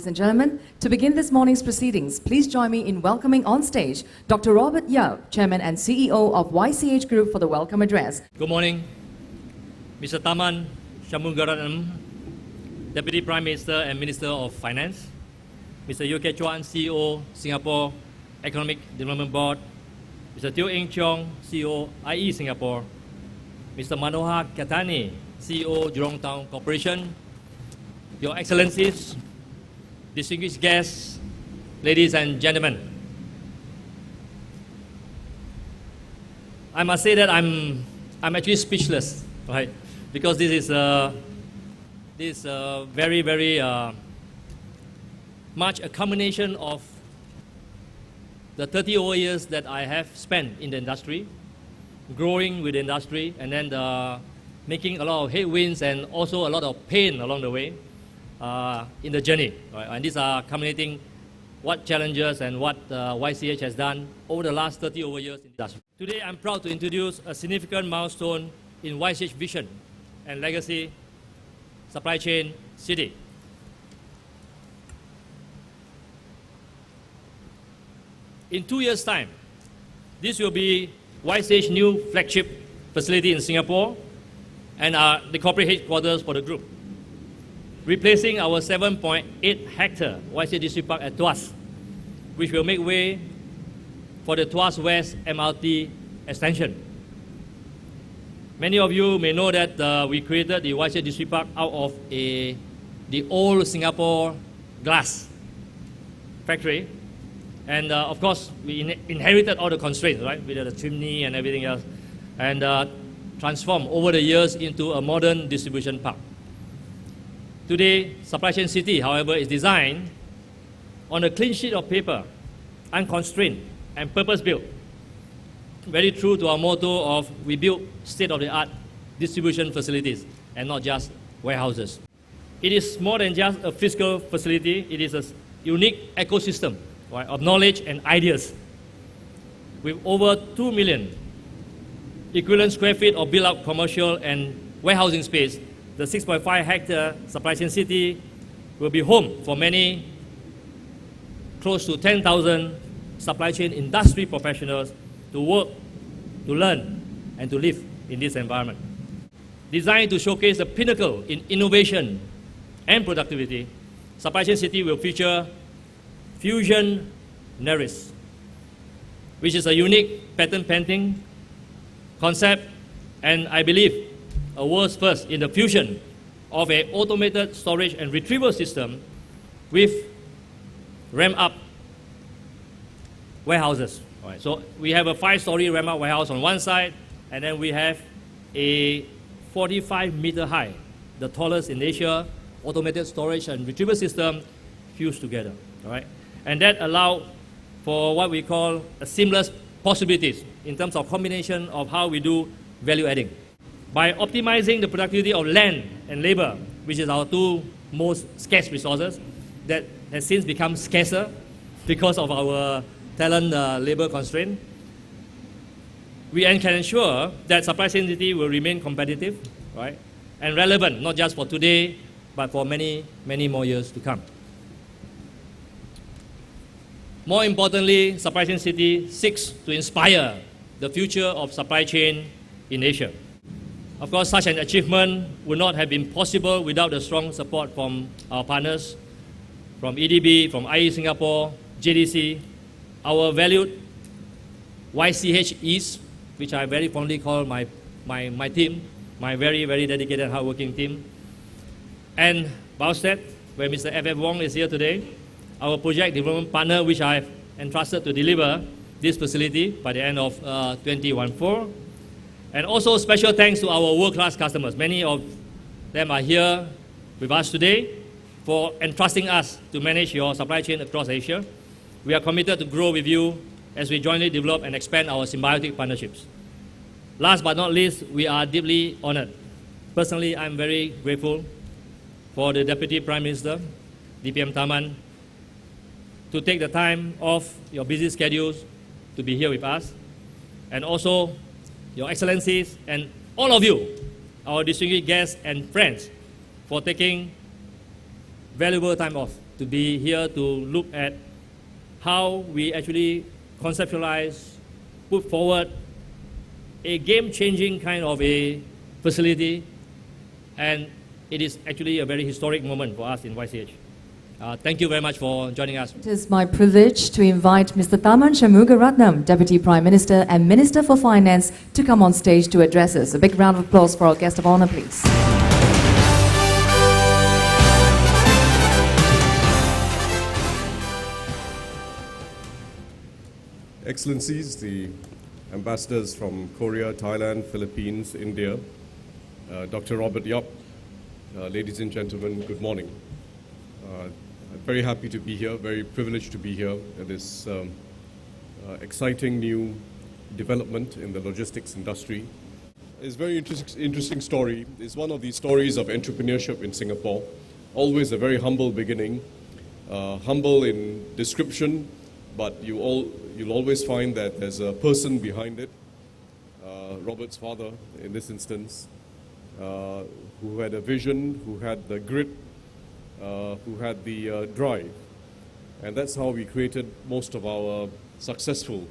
Ladies and gentlemen, to begin this morning's proceedings, please join me in welcoming on stage Dr. Robert Yao, Chairman and CEO of YCH Group, for the welcome address. Good morning, Mr. Tharman Shanmugaratnam, Deputy Prime Minister and Minister of Finance, Mr. Yeo Kiat Chuan, CEO, Singapore Economic Development Board, Mr. Teo Eng Cheong, CEO, IE Singapore, Mr. Manohar Katani, CEO, Jurong Town Corporation, Your Excellencies, distinguished guests, ladies and gentlemen. I must say that I'm actually speechless, right? Because this is very much a combination of the 30 over years that I have spent in the industry, growing with the industry, and then making a lot of headwinds and also a lot of pain along the way in the journey. Right? And these are culminating what challenges and what YCH has done over the last 30 over years in the industry. Today, I'm proud to introduce a significant milestone in YCH vision and legacy supply chain city. In 2 years' time, this will be YCH's new flagship facility in Singapore and the corporate headquarters for the group, replacing our 7.8 hectare YCH District Park at Tuas, which will make way for the Tuas West MRT extension. Many of you may know that we created the YCH District Park out of the old Singapore glass factory. And of course, we inherited all the constraints, right? We had a chimney and everything else, and transformed over the years into a modern distribution park. Today, Supply Chain City, however, is designed on a clean sheet of paper, unconstrained and purpose-built. Very true to our motto of we build state-of-the-art distribution facilities and not just warehouses. It is more than just a physical facility, it is a unique ecosystem, right, of knowledge and ideas. With over 2 million equivalent square feet of built-out commercial and warehousing space, the 6.5 hectare Supply Chain City will be home for many, close to 10,000 supply chain industry professionals to work, to learn, and to live in this environment. Designed to showcase the pinnacle in innovation and productivity, Supply Chain City will feature Fusion Neris, which is a unique patent pending concept, and I believe a world's first in the fusion of an automated storage and retrieval system with ramp-up warehouses. All right, so we have a 5-story ramp-up warehouse on one side, and then we have a 45-meter high, the tallest in Asia, automated storage and retrieval system fused together. All right? And that allowed for what we call a seamless possibilities in terms of combination of how we do value adding. By optimizing the productivity of land and labor, which is our two most scarce resources, that has since become scarcer because of our talent labor constraint, we can ensure that Supply Chain City will remain competitive, right, and relevant, not just for today, but for many, many more years to come. More importantly, Supply Chain City seeks to inspire the future of supply chain in Asia. Of course, such an achievement would not have been possible without the strong support from our partners, from EDB, from IE Singapore, JDC, our valued YCH East, which I very fondly call my team, my very, very dedicated, hardworking team, and Baostet, where Mr. F.F. Wong is here today, our project development partner, which I have entrusted to deliver this facility by the end of 2014. And also special thanks to our world-class customers. Many of them are here with us today for entrusting us to manage your supply chain across Asia. We are committed to grow with you as we jointly develop and expand our symbiotic partnerships. Last but not least, we are deeply honored. Personally, I'm very grateful for the Deputy Prime Minister, DPM Tharman, to take the time off your busy schedules to be here with us, and also Your Excellencies and all of you, our distinguished guests and friends, for taking valuable time off to be here to look at how we actually conceptualize, put forward a game-changing kind of a facility, and it is actually a very historic moment for us in YCH. Thank you very much for joining us. It is my privilege to invite Mr. Tharman Shanmugaratnam, Deputy Prime Minister and Minister for Finance, to come on stage to address us. A big round of applause for our guest of honor, please. Excellencies, the ambassadors from Korea, Thailand, Philippines, India, Dr. Robert Yap, ladies and gentlemen, good morning. I'm very happy to be here, very privileged to be here at this exciting new development in the logistics industry. It's a very interesting story. It's one of these stories of entrepreneurship in Singapore. Always a very humble beginning, humble in description, but you'll always find that there's a person behind it, Robert's father in this instance, who had a vision, who had the grit, who had the drive. And that's how we created most of our successful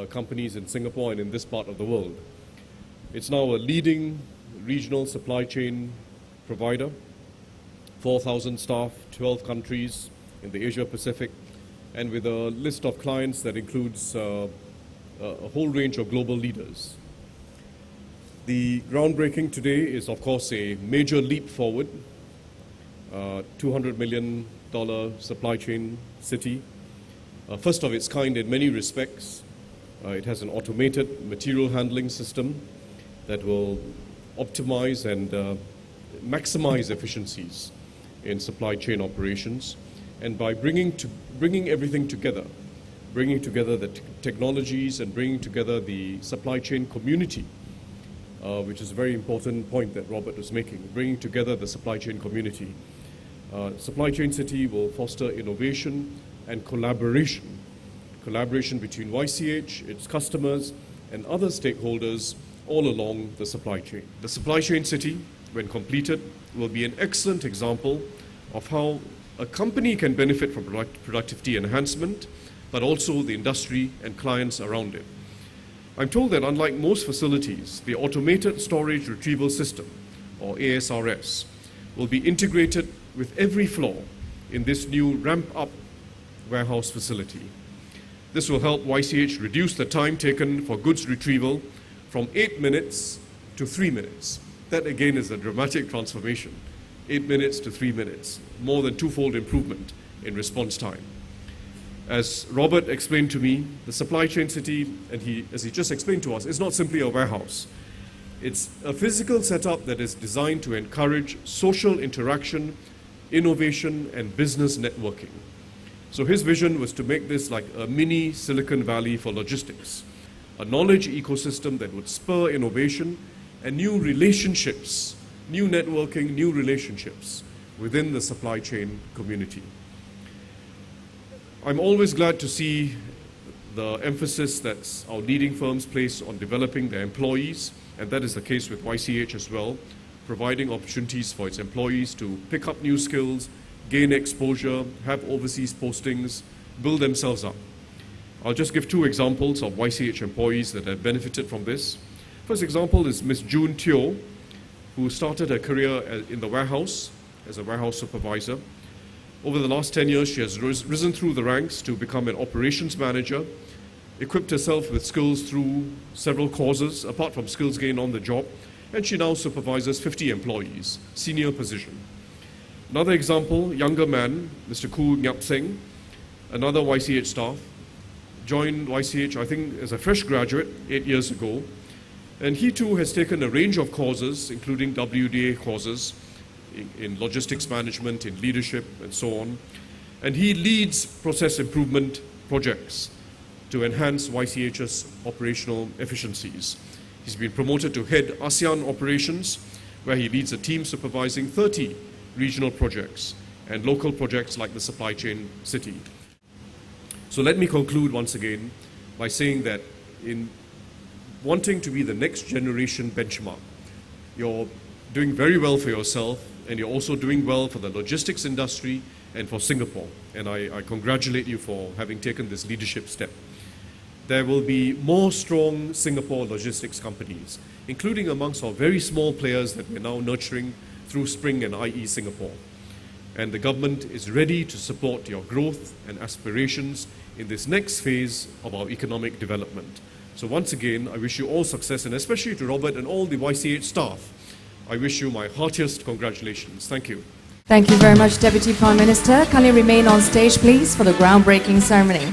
companies in Singapore and in this part of the world. It's now a leading regional supply chain provider, 4,000 staff, 12 countries in the Asia Pacific, and with a list of clients that includes a whole range of global leaders. The groundbreaking today is, of course, a major leap forward. $200 million supply chain city, first of its kind in many respects. It has an automated material handling system that will optimize and maximize efficiencies in supply chain operations. And by bringing everything together, bringing together the technologies and bringing together the supply chain community, which is a very important point that Robert was making, bringing together the supply chain community. Supply Chain City will foster innovation and collaboration between YCH, its customers, and other stakeholders all along the supply chain. The Supply Chain City, when completed, will be an excellent example of how a company can benefit from productivity enhancement, but also the industry and clients around it. I'm told that unlike most facilities, the Automated Storage Retrieval System, or ASRS, will be integrated with every floor in this new ramp-up warehouse facility. This will help YCH reduce the time taken for goods retrieval from 8 minutes to 3 minutes. That again is a dramatic transformation. 8 minutes to 3 minutes, more than twofold improvement in response time. As Robert explained to me, the Supply Chain City, and as he just explained to us, is not simply a warehouse. It's a physical setup that is designed to encourage social interaction, innovation, and business networking. So his vision was to make this like a mini Silicon Valley for logistics, a knowledge ecosystem that would spur innovation and new relationships, new networking, new relationships within the supply chain community. I'm always glad to see the emphasis that our leading firms place on developing their employees, and that is the case with YCH as well, providing opportunities for its employees to pick up new skills, gain exposure, have overseas postings, build themselves up. I'll just give two examples of YCH employees that have benefited from this. First example is Ms. June Teo, who started her career in the warehouse as a warehouse supervisor. Over the last 10 years, she has risen through the ranks to become an operations manager, equipped herself with skills through several courses, apart from skills gained on the job, and she now supervises 50 employees, senior position. Another example, younger man, Mr. Koo Nyap Seng, another YCH staff, joined YCH, I think, as a fresh graduate 8 years ago, and he too has taken a range of courses, including WDA courses in logistics management, in leadership, and so on. And he leads process improvement projects to enhance YCH's operational efficiencies. He's been promoted to head ASEAN operations, where he leads a team supervising 30 regional projects and local projects like the Supply Chain City. So let me conclude once again by saying that in wanting to be the next generation benchmark, you're doing very well for yourself and you're also doing well for the logistics industry and for Singapore. And I congratulate you for having taken this leadership step. There will be more strong Singapore logistics companies, including amongst our very small players that we're now nurturing through Spring and IE Singapore. And the government is ready to support your growth and aspirations in this next phase of our economic development. So once again, I wish you all success, and especially to Robert and all the YCH staff, I wish you my heartiest congratulations. Thank you. Thank you very much, Deputy Prime Minister. Kindly remain on stage, please, for the groundbreaking ceremony.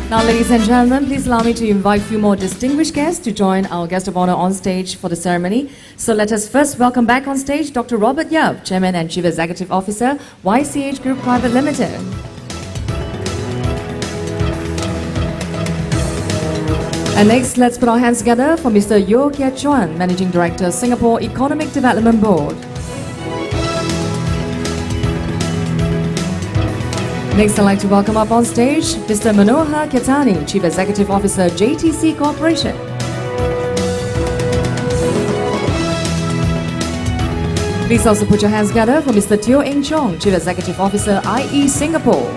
Now, ladies and gentlemen, please allow me to invite a few more distinguished guests to join our guest of honor on stage for the ceremony. So let us first welcome back on stage Dr. Robert Yap, Chairman and Chief Executive Officer, YCH Group Private Limited. And next, let's put our hands together for Mr. Yeo Kiat Chuan, Managing Director, Singapore Economic Development Board. Next, I'd like to welcome up on stage Mr. Manohar Ketani, Chief Executive Officer, JTC Corporation. Please also put your hands together for Mr. Teo Eng Chong, Chief Executive Officer, IE Singapore.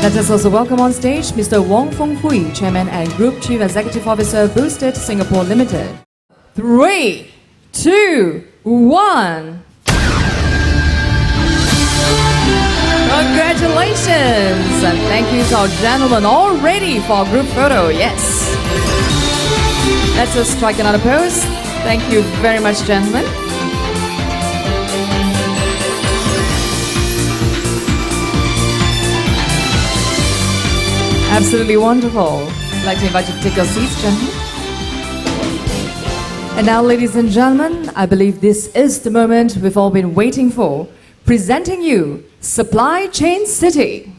Let us also welcome on stage Mr. Wong Fong Hui, Chairman and Group Chief Executive Officer, Boosted Singapore Limited. 3, 2, 1. Congratulations! And thank you to our gentlemen all ready for our group photo. Yes. Let's just strike another pose. Thank you very much, gentlemen. Absolutely wonderful. I'd like to invite you to take your seats, gentlemen. And now, ladies and gentlemen, I believe this is the moment we've all been waiting for. Presenting you Supply Chain City.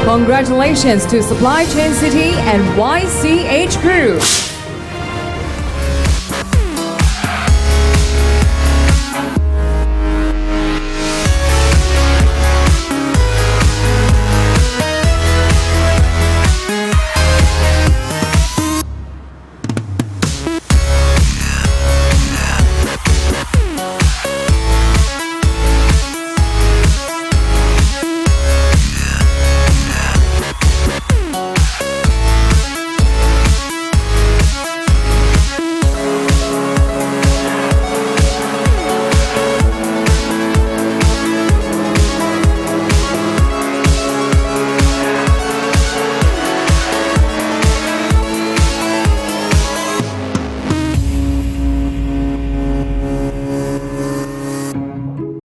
Congratulations to Supply Chain City and YCH Group.